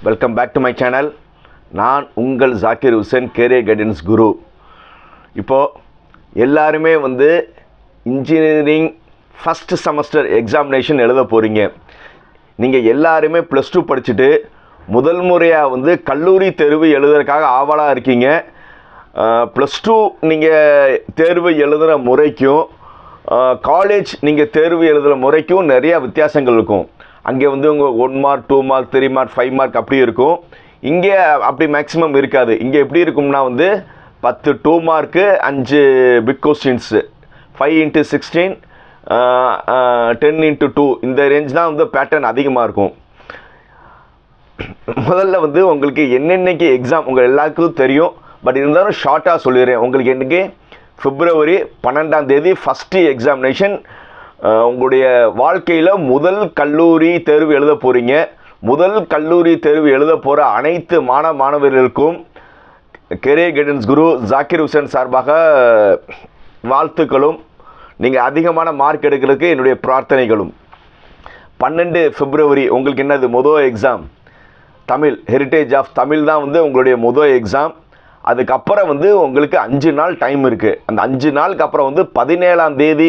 Welcome back to my channel. நான் உங்கள் Zakir Hussain, career guidance guru. இப்போது எல்லாருமே இன்ஜினியரிங் ஃபஸ்ட் செமஸ்டர் எக்ஸாமினேஷன் எழுத போகிறீங்க. நீங்கள் எல்லாருமே +2 படிச்சுட்டு முதல் முறையாக கல்லூரி தேர்வு எழுதுறதுக்காக ஆவலாக இருக்கீங்க. +2 நீங்கள் தேர்வு எழுதுகிற முறைக்கும் காலேஜ் நீங்கள் தேர்வு எழுதுகிற முறைக்கும் நிறையா வித்தியாசங்கள் இருக்கும். அங்கே உங்கள் 1 மார்க் 2 மார்க் 3 மார்க் 5 மார்க் அப்படி இருக்கும். இங்கே அப்படி மேக்ஸிமம் இருக்காது. இங்கே எப்படி இருக்கும்னா 10 2 மார்க்கு 5 பிக் கொஸ்டின்ஸு 5 × 16 10 × 2 இந்த ரேஞ்ச் தான் பேட்டர்ன் அதிகமாக இருக்கும். முதல்ல உங்களுக்கு என்னென்னைக்கு எக்ஸாம் உங்கள் எல்லாருக்கும் தெரியும். பட் இருந்தாலும் ஷார்ட்டாக சொல்லிடுறேன். உங்களுக்கு என்றைக்கு February 12 ஃபஸ்ட்டு எக்ஸாமினேஷன். உங்களுடைய வாழ்க்கையில் முதல் கல்லூரி தேர்வு எழுத போகிறீங்க. முதல் கல்லூரி தேர்வு எழுத போகிற அனைத்து மாணவர்களுக்கும் கேரியர் கைடன்ஸ் குரு ஜாக்கிர் ஹுசேன் சார்பாக வாழ்த்துக்களும், நீங்கள் அதிகமான மார்க் எடுக்கிறதுக்கு என்னுடைய பிரார்த்தனைகளும். 12 February உங்களுக்கு என்னது முதல் exam? Tamil, heritage of Tamil தான் உங்களுடைய முதல் எக்ஸாம். அதுக்கப்புறம் உங்களுக்கு 5 நாள் டைம் இருக்குது. அந்த 5 நாளுக்கு அப்புறம் 17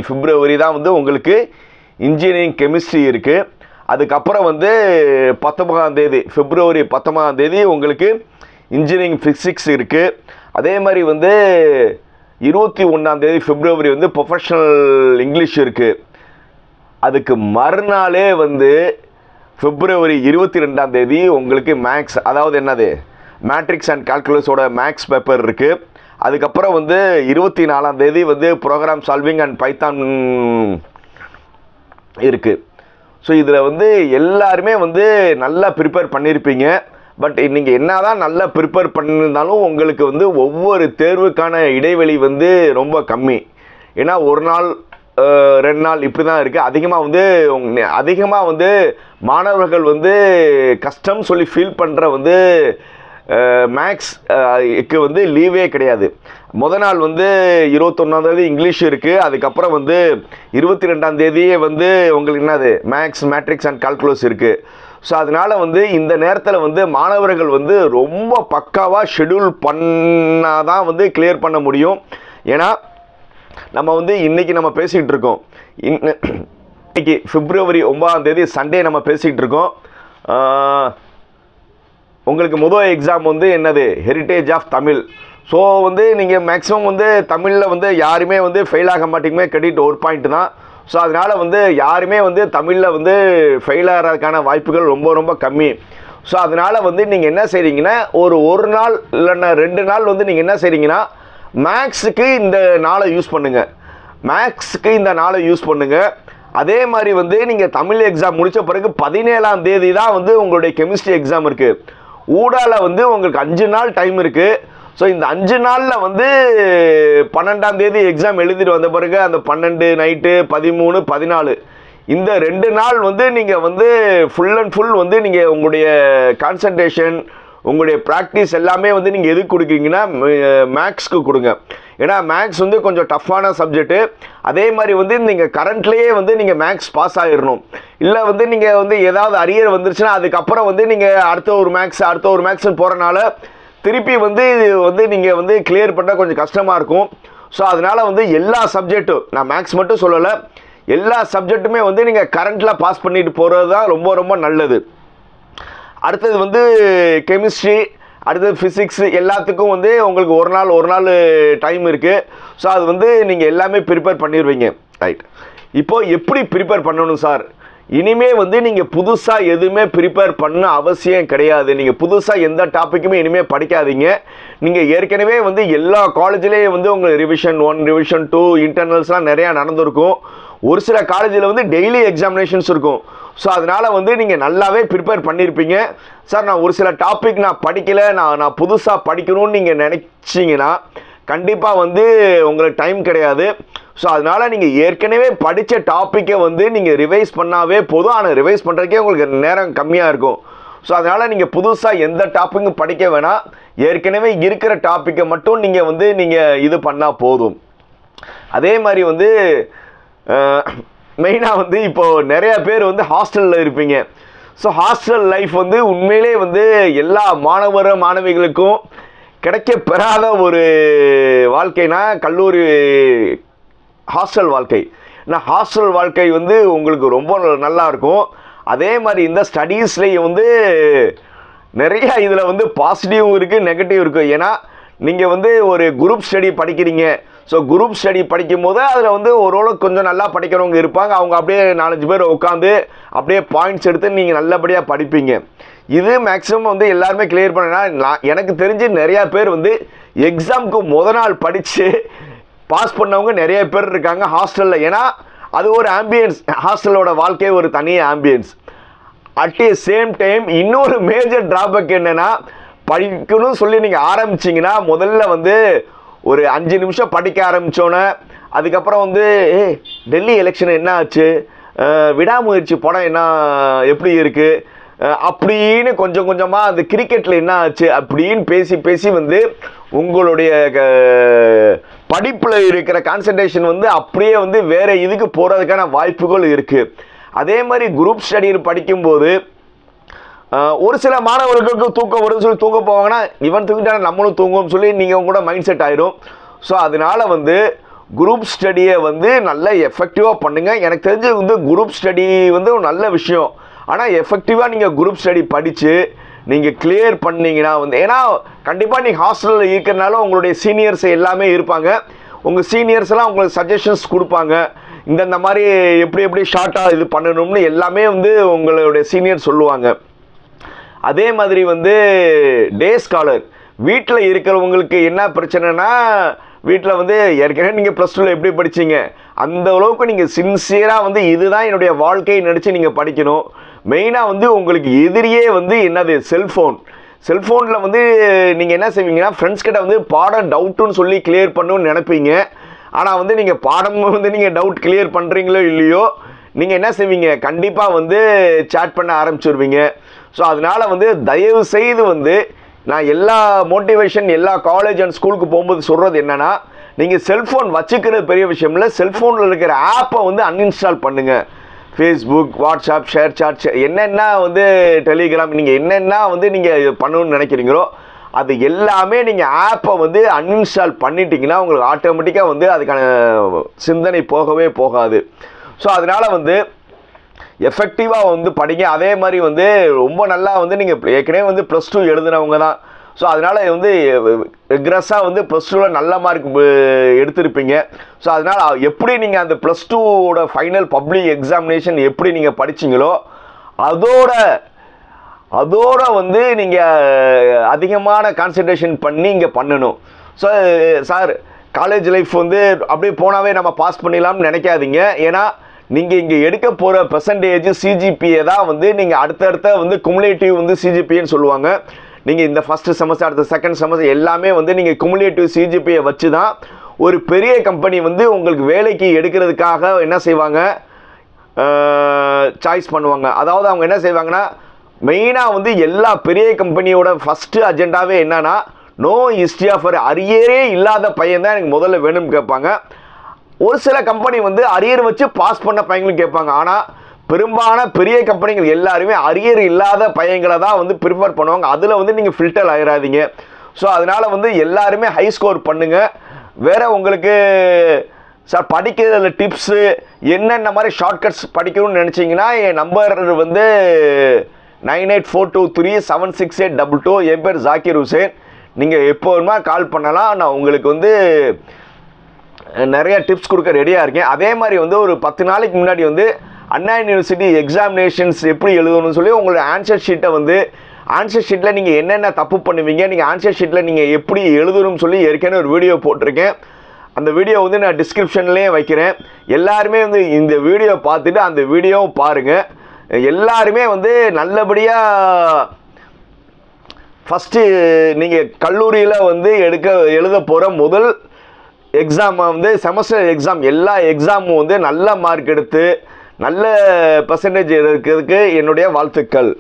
February தான் உங்களுக்கு இன்ஜினியரிங் கெமிஸ்ட்ரி இருக்குது. அதுக்கப்புறம் 19 February 19 உங்களுக்கு இன்ஜினியரிங் ஃபிசிக்ஸ் இருக்குது. அதே மாதிரி 21 February ப்ரொஃபஷனல் இங்கிலீஷ் இருக்குது. அதுக்கு மறுநாளே February 22 உங்களுக்கு மேக்ஸ், அதாவது என்னது மேட்ரிக்ஸ் அண்ட் கால்குலஸோட மேக்ஸ் பேப்பர் இருக்குது. அதுக்கப்புறம் 24 ப்ரோக்ராம் சால்விங் அண்ட் பைத்தான் இருக்குது. ஸோ இதில் எல்லாருமே நல்லா ப்ரிப்பேர் பண்ணியிருப்பீங்க. பட் நீங்கள் என்ன தான் நல்லா ப்ரிப்பேர் பண்ணியிருந்தாலும் உங்களுக்கு ஒவ்வொரு தேர்வுக்கான இடைவெளி ரொம்ப கம்மி. ஏன்னா ஒரு நாள் 2 நாள் இப்படி தான் இருக்குது. அதிகமாக மாணவர்கள் கஷ்டம் சொல்லி ஃபீல் பண்ணுற மேக்ஸ்க்கு லீவே கிடையாது. முத நாள் 21 இங்கிலீஷ் இருக்குது. அதுக்கப்புறம் 22 உங்களுக்கு என்னது மேக்ஸ், மேட்ரிக்ஸ் அண்ட் கால்குலஸ் இருக்குது. ஸோ அதனால் இந்த நேரத்தில் மாணவர்கள் ரொம்ப பக்காவாக ஷெடியூல் பண்ணால் தான் கிளியர் பண்ண முடியும். ஏன்னா நம்ம இன்றைக்கி நம்ம பேசிகிட்டு இருக்கோம். இன்னைக்கு February 9 சண்டே நம்ம பேசிகிட்டு இருக்கோம். உங்களுக்கு முதல் எக்ஸாம் என்னது ஹெரிட்டேஜ் ஆஃப் தமிழ். ஸோ நீங்கள் மேக்ஸிமம் தமிழில் யாருமே ஃபெயில் ஆக மாட்டீங்க. கிரெடிட் 1 பாயிண்ட் தான். ஸோ அதனால் யாருமே தமிழில் ஃபெயில் ஆகிறதுக்கான வாய்ப்புகள் ரொம்ப ரொம்ப கம்மி. ஸோ அதனால் நீங்கள் என்ன செய்கிறீங்கன்னா ஒரு நாள் இல்லைன்னா 2 நாள் நீங்கள் என்ன செய்கிறீங்கன்னா மேக்ஸுக்கு இந்த நாளை யூஸ் பண்ணுங்கள். அதே மாதிரி நீங்கள் தமிழ் எக்ஸாம் முடித்த பிறகு 17 தான் உங்களுடைய கெமிஸ்ட்ரி எக்ஸாம் இருக்குது. ஊடால உங்களுக்கு 5 நாள் டைம் இருக்குது. ஸோ இந்த 5 நாளில் 12 எக்ஸாம் எழுதிட்டு வந்த பிறகு அந்த 12 நைட்டு 13 14 இந்த 2 நாள் நீங்கள் ஃபுல் அண்ட் ஃபுல் நீங்கள் உங்களுடைய கான்சன்ட்ரேஷன், உங்களுடைய ப்ராக்டிஸ் எல்லாமே நீங்கள் எதுக்கு கொடுக்குறீங்கன்னா மேக்ஸ்க்கு கொடுங்க. ஏன்னா மேக்ஸ் கொஞ்சம் டஃப்பான சப்ஜெக்ட்டு. அதே மாதிரி நீங்கள் கரண்ட்லேயே நீங்கள் மேக்ஸ் பாஸ் ஆகிடணும். இல்லை நீங்கள் ஏதாவது அரியர் வந்துருச்சுன்னா அதுக்கப்புறம் நீங்கள் அடுத்த ஒரு மேக்ஸ்ன்னு போகிறனால திருப்பி நீங்கள் கிளியர் பண்ண கொஞ்சம் கஷ்டமாக இருக்கும். ஸோ அதனால் எல்லா சப்ஜெக்ட்டும், நான் மேக்ஸ் மட்டும் சொல்லலை, எல்லா சப்ஜெக்ட்டுமே நீங்கள் கரண்ட்டில் பாஸ் பண்ணிட்டு போகிறது தான் ரொம்ப ரொம்ப நல்லது. அடுத்தது கெமிஸ்ட்ரி, அடுத்தது ஃபிசிக்ஸ், எல்லாத்துக்கும் உங்களுக்கு ஒரு நாள் டைம் இருக்குது. ஸோ அது நீங்கள் எல்லாமே ப்ரிப்பேர் பண்ணிடுவீங்க. ரைட். இப்போது எப்படி ப்ரிப்பேர் பண்ணணும் சார்? இனிமே நீங்கள் புதுசாக எதுவுமே ப்ரிப்பேர் பண்ண அவசியம் கிடையாது. நீங்கள் புதுசாக எந்த டாப்பிக்குமே இனிமேல் படிக்காதீங்க. நீங்கள் ஏற்கனவே எல்லா காலேஜ்லேயும் உங்களுக்கு ரிவிஷன் 1 ரிவிஷன் 2 இன்டர்னல்ஸ்லாம் நிறையா நடந்திருக்கும். ஒரு சில காலேஜில் டெய்லி எக்ஸாமினேஷன்ஸ் இருக்கும். ஸோ அதனால் நீங்கள் நல்லாவே ப்ரிப்பேர் பண்ணியிருப்பீங்க. சார் நான் ஒரு சில டாபிக் நான் படிக்கலை, நான் புதுசாக படிக்கணும்னு நீங்கள் நினச்சிங்கன்னா கண்டிப்பாக உங்களுக்கு டைம் கிடையாது. ஸோ அதனால் நீங்கள் ஏற்கனவே படித்த டாப்பிக்கை நீங்கள் ரிவைஸ் பண்ணாவே போதும். ஆனால் ரிவைஸ் பண்ணுறதுக்கே உங்களுக்கு நேரம் கம்மியாக இருக்கும். ஸோ அதனால் நீங்கள் புதுசாக எந்த டாப்பிக்கும் படிக்க வேணாம். ஏற்கனவே இருக்கிற டாப்பிக்கை மட்டும் நீங்கள் இது பண்ணால் போதும். அதே மாதிரி மெயினாக இப்போது நிறையா பேர் ஹாஸ்டலில் இருப்பீங்க. ஸோ ஹாஸ்டல் லைஃப் வந்து உண்மையிலே வந்து எல்லா மாணவிகளுக்கும் கிடைக்க பெறாத ஒரு வாழ்க்கைனா கல்லூரி ஹாஸ்டல் வாழ்க்கை. நான் ஹாஸ்டல் வாழ்க்கை வந்து உங்களுக்கு ரொம்ப நல்லா இருக்கும். அதே மாதிரி இந்த ஸ்டடீஸ்லேயும் வந்து நிறைய இதில் வந்து பாசிட்டிவும் இருக்குது, நெகட்டிவ் இருக்குது. ஏன்னா நீங்கள் வந்து ஒரு குரூப் ஸ்டடி படிக்கிறீங்க. ஸோ குரூப் ஸ்டடி படிக்கும்போது அதில் வந்து ஓரளவுக்கு கொஞ்சம் நல்லா படிக்கிறவங்க இருப்பாங்க. அவங்க அப்படியே 4-5 பேர் உட்காந்து அப்படியே பாயிண்ட்ஸ் எடுத்து நீங்கள் நல்லபடியாக படிப்பீங்க. இது மேக்ஸிமம் வந்து எல்லாருமே கிளியர் பண்ணா எனக்கு தெரிஞ்சு நிறையா பேர் வந்து எக்ஸாமுக்கு நாள் படித்து பாஸ் பண்ணவங்க நிறைய பேர் இருக்காங்க ஹாஸ்டலில். ஏன்னா அது ஒரு ஆம்பியன்ஸ், ஹாஸ்டலோட வாழ்க்கை ஒரு தனி ambience. At the same time இன்னொரு மேஜர் டிராபேக் என்னென்னா, படிக்கணும்னு சொல்லி நீங்கள் ஆரம்பிச்சிங்கன்னா முதல்ல வந்து ஒரு 5 நிமிஷம் படிக்க ஆரம்பித்தோன்னே அதுக்கப்புறம் வந்து டெல்லி எலெக்ஷன் என்ன ஆச்சு, விடாமுயற்சி படம் என்ன எப்படி இருக்குது அப்படின்னு கொஞ்சம் கொஞ்சமாக அந்த கிரிக்கெட்டில் என்ன ஆச்சு அப்படின்னு பேசி பேசி வந்து உங்களுடைய படிப்பில் இருக்கிற கான்சன்ட்ரேஷன் வந்து அப்படியே வந்து வேறு இதுக்கு போகிறதுக்கான வாய்ப்புகள் இருக்குது. அதே மாதிரி குரூப் ஸ்டடியில் படிக்கும்போது ஒரு சில மாணவர்களுக்கு தூக்கம் வரும்னு சொல்லி தூங்க போவாங்கன்னா இவன் தூங்கிட்டான நம்மளும் தூங்குவோம்னு சொல்லி நீங்கள் கூட மைண்ட் செட் ஆயிடும். ஸோ அதனால் வந்து குரூப் ஸ்டடியை வந்து நல்லா எஃபெக்டிவாக பண்ணுங்கள். எனக்கு தெரிஞ்சு வந்து குரூப் ஸ்டடி வந்து ஒரு நல்ல விஷயம். ஆனால் எஃபெக்டிவாக நீங்கள் குரூப் ஸ்டடி படித்து நீங்கள் கிளியர் பண்ணிங்கன்னா வந்து, ஏன்னா கண்டிப்பாக நீங்கள் ஹாஸ்டலில் இருக்கிறனால உங்களுடைய சீனியர்ஸ் எல்லாமே இருப்பாங்க. உங்கள் சீனியர்ஸ்லாம் உங்களுக்கு சஜஷன்ஸ் கொடுப்பாங்க. இந்த மாதிரி எப்படி ஷார்ட்டாக இது பண்ணணும்னு எல்லாமே வந்து உங்களுடைய சீனியர் சொல்லுவாங்க. அதே மாதிரி வந்து டே ஸ்காலர் வீட்டில் இருக்கிறவங்களுக்கு என்ன பிரச்சனைனா, வீட்டில் வந்து ஏற்கனவே நீங்கள் ப்ளஸ் 2ல் எப்படி படிச்சிங்க அந்த அளவுக்கு நீங்கள் சின்சியராக வந்து இதுதான் என்னுடைய வாழ்க்கையை நினச்சி நீங்கள் படிக்கணும். மெயினாக வந்து உங்களுக்கு எதிரியே வந்து என்னது செல்ஃபோனில் வந்து நீங்கள் என்ன செய்வீங்கன்னா, ஃப்ரெண்ட்ஸ் கிட்ட வந்து பாடம் டவுட்டுன்னு சொல்லி கிளியர் பண்ணணும்னு நினைப்பீங்க. ஆனால் வந்து நீங்கள் பாடம் வந்து நீங்கள் டவுட் கிளியர் பண்ணுறீங்களோ இல்லையோ, நீங்கள் என்ன செய்வீங்க, கண்டிப்பாக வந்து சேட் பண்ண ஆரம்பிச்சிருவீங்க. ஸோ அதனால் வந்து தயவு செய்து வந்து நான் எல்லா மோட்டிவேஷன் எல்லா காலேஜ் அண்ட் ஸ்கூலுக்கு போகும்போது சொல்கிறது என்னென்னா, நீங்கள் செல்ஃபோன் வச்சுக்கிறது பெரிய விஷயம் இல்லை. செல்ஃபோனில் இருக்கிற ஆப்பை வந்து அன்இன்ஸ்டால் பண்ணுங்கள். ஃபேஸ்புக், வாட்ஸ்அப், ஷேர் சாட், என்னென்ன வந்து டெலிகிராம், நீங்கள் என்னென்ன வந்து நீங்கள் பண்ணணும்னு நினைக்கிறீங்களோ அது எல்லாமே நீங்கள் ஆப்பை வந்து அன்இன்ஸ்டால் பண்ணிட்டீங்கன்னா உங்களுக்கு ஆட்டோமேட்டிக்காக வந்து அதுக்கான சிந்தனை போகவே போகாது. ஸோ அதனால் வந்து எஃபெக்டிவாக வந்து படிங்க. அதே மாதிரி வந்து ரொம்ப நல்லா வந்து நீங்கள் ஏற்கனவே வந்து ப்ளஸ் 2 எழுதுனவங்க தான். ஸோ அதனால் வந்து ரெக்ரெஸ்ஸாக வந்து ப்ளஸ் 2ல் நல்ல மார்க் எடுத்திருப்பீங்க. ஸோ அதனால் எப்படி நீங்கள் அந்த ப்ளஸ் 2வோட ஃபைனல் பப்ளிக் எக்ஸாமினேஷன் எப்படி நீங்கள் படிச்சிங்களோ அதோட வந்து நீங்கள் அதிகமான கான்சன்ட்ரேஷன் பண்ணி இங்கே பண்ணணும். ஸோ சார் காலேஜ் லைஃப் வந்து அப்படியே போனாவே நம்ம பாஸ் பண்ணிடலாம்னு நினைக்காதீங்க. ஏன்னா நீங்கள் இங்கே எடுக்க போகிற பெர்சன்டேஜ் சிஜிபிஏ தான் வந்து நீங்கள் அடுத்தடுத்த வந்து குமுலேட்டிவ் வந்து சிஜிபிஏன்னு சொல்லுவாங்க. நீங்கள் இந்த ஃபஸ்ட்டு செமஸ்டர் அடுத்த செகண்ட் செமஸ்டர் எல்லாமே வந்து நீங்கள் குமுலேட்டிவ் சிஜிபிஏ வச்சு தான் ஒரு பெரிய கம்பெனி வந்து உங்களுக்கு வேலைக்கு எடுக்கிறதுக்காக என்ன செய்வாங்க, சாய்ஸ் பண்ணுவாங்க. அதாவது அவங்க என்ன செய்வாங்கன்னா, மெயினாக வந்து எல்லா பெரிய கம்பெனியோட ஃபஸ்ட்டு அஜெண்டாவே என்னன்னா, நோ ஹிஸ்ட்ரி ஆஃப் அரியரே இல்லாத பையன் தான் எனக்கு முதல்ல வேணும்னு கேட்பாங்க. ஒரு சில கம்பெனி வந்து அரியர் வச்சு பாஸ் பண்ண பையங்களும் கேட்பாங்க. ஆனால் பெரும்பாலான பெரிய கம்பெனிகள் எல்லாருமே அரியர் இல்லாத பையங்களை தான் வந்து ப்ரிஃபர் பண்ணுவாங்க. அதில் வந்து நீங்கள் ஃபில்டர் ஆகிடாதீங்க. ஸோ அதனால் வந்து எல்லாருமே ஹை ஸ்கோர் பண்ணுங்கள். வேறு உங்களுக்கு சார் படிக்கிறதுல டிப்ஸு என்னென்ன மாதிரி ஷார்ட்கட்ஸ் படிக்கணும்னு நினச்சிங்கன்னா என் நம்பர் வந்து 9842376822. என் பேர் ஜாக்கிர் ஹுசேன். நீங்கள் எப்போ வேணுமா கால் பண்ணலாம். நான் உங்களுக்கு வந்து நிறைய டிப்ஸ் கொடுக்க ரெடியாக இருக்கேன். அதே மாதிரி வந்து ஒரு 10 நாளைக்கு முன்னாடி வந்து அண்ணா யூனிவர்சிட்டி எக்ஸாமினேஷன்ஸ் எப்படி எழுதணும்னு சொல்லி உங்களோட ஆன்சர் ஷீட்டை வந்து ஆன்சர் ஷீட்டில் நீங்கள் என்னென்ன தப்பு பண்ணுவீங்க, நீங்கள் ஆன்சர் ஷீட்டில் நீங்கள் எப்படி எழுதணும்னு சொல்லி ஏற்கனவே ஒரு வீடியோ போட்டிருக்கேன். அந்த வீடியோ வந்து நான் டிஸ்கிரிப்ஷன்லேயே வைக்கிறேன். எல்லாருமே வந்து இந்த வீடியோ பார்த்துட்டு அந்த வீடியோவும் பாருங்கள். எல்லாருமே வந்து நல்லபடியாக ஃபஸ்ட்டு நீங்கள் கல்லூரியில் வந்து எழுத போகிற முதல் எக்ஸாம் வந்து செமஸ்டர் எக்ஸாம், எல்லா எக்ஸாமும் வந்து நல்ல மார்க் எடுத்து நல்ல பர்சன்டேஜ் இருக்கிறதுக்கு என்னுடைய வாழ்த்துக்கள்.